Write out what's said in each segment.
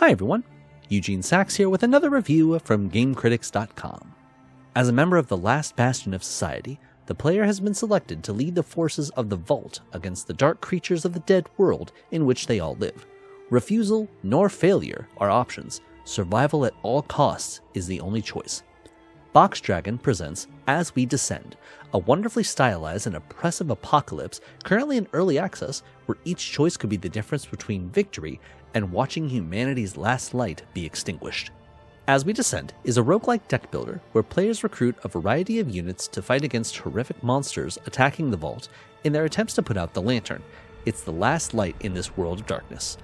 Hi everyone, Eugene Sachs here with another review from GameCritics.com. As a member of the last bastion of society, the player has been selected to lead the forces of the Vault against the dark creatures of the dead world in which they all live. Refusal nor failure are options. Survival at all costs is the only choice. Box Dragon presents As We Descend, a wonderfully stylized and oppressive apocalypse currently in early access where each choice could be the difference between victory and watching humanity's last light be extinguished. As We Descend is a roguelike deck builder where players recruit a variety of units to fight against horrific monsters attacking the vault in their attempts to put out the lantern. It's the last light in this world of darkness.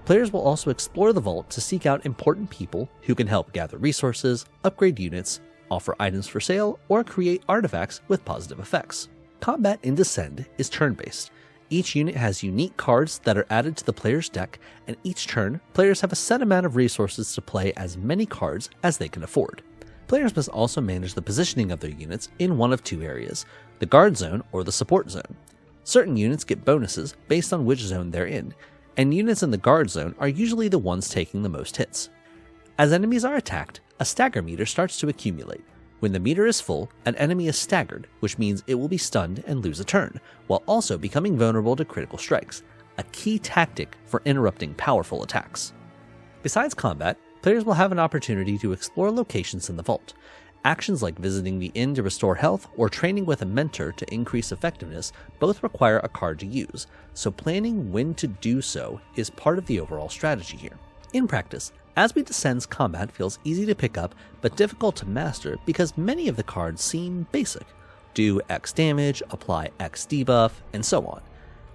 Players will also explore the vault to seek out important people who can help gather resources, upgrade units, offer items for sale, or create artifacts with positive effects. Combat in Descend is turn-based. Each unit has unique cards that are added to the player's deck, and each turn, players have a set amount of resources to play as many cards as they can afford. Players must also manage the positioning of their units in one of two areas, the guard zone or the support zone. Certain units get bonuses based on which zone they're in, and units in the guard zone are usually the ones taking the most hits. As enemies are attacked, a stagger meter starts to accumulate. When the meter is full, an enemy is staggered, which means it will be stunned and lose a turn, while also becoming vulnerable to critical strikes, a key tactic for interrupting powerful attacks. Besides combat, players will have an opportunity to explore locations in the vault. Actions like visiting the inn to restore health or training with a mentor to increase effectiveness both require a card to use, so planning when to do so is part of the overall strategy here. In practice, As We Descend's combat feels easy to pick up but difficult to master because many of the cards seem basic. Do X damage, apply X debuff, and so on.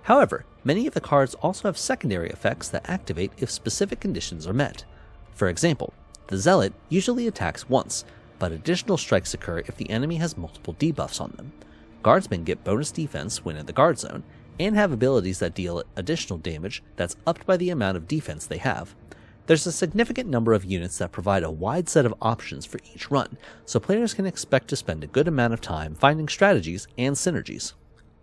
However, many of the cards also have secondary effects that activate if specific conditions are met. For example, the Zealot usually attacks once, but additional strikes occur if the enemy has multiple debuffs on them. Guardsmen get bonus defense when in the guard zone, and have abilities that deal additional damage that's upped by the amount of defense they have. There's a significant number of units that provide a wide set of options for each run, so players can expect to spend a good amount of time finding strategies and synergies.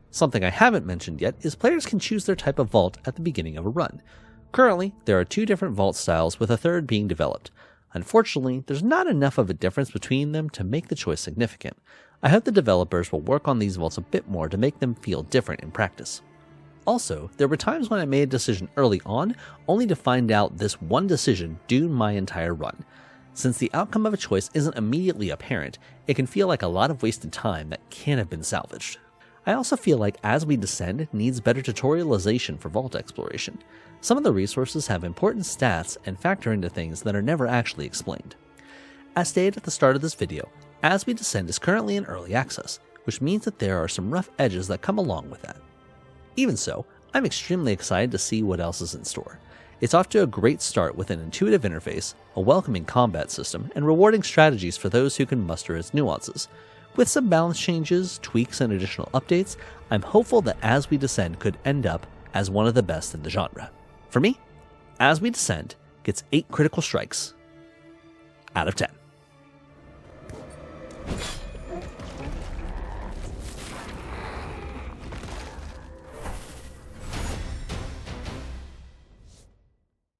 Something I haven't mentioned yet is players can choose their type of vault at the beginning of a run. Currently, there are two different vault styles with a third being developed. Unfortunately, there's not enough of a difference between them to make the choice significant. I hope the developers will work on these vaults a bit more to make them feel different in practice. Also, there were times when I made a decision early on, only to find out this one decision doomed my entire run. Since the outcome of a choice isn't immediately apparent, it can feel like a lot of wasted time that can have been salvaged. I also feel like As We Descend needs better tutorialization for vault exploration. Some of the resources have important stats and factor into things that are never actually explained. As stated at the start of this video, As We Descend is currently in early access, which means that there are some rough edges that come along with that. Even so, I'm extremely excited to see what else is in store. It's off to a great start with an intuitive interface, a welcoming combat system, and rewarding strategies for those who can muster its nuances. With some balance changes, tweaks, and additional updates, I'm hopeful that As We Descend could end up as one of the best in the genre. For me, As We Descend gets 8 critical strikes out of 10.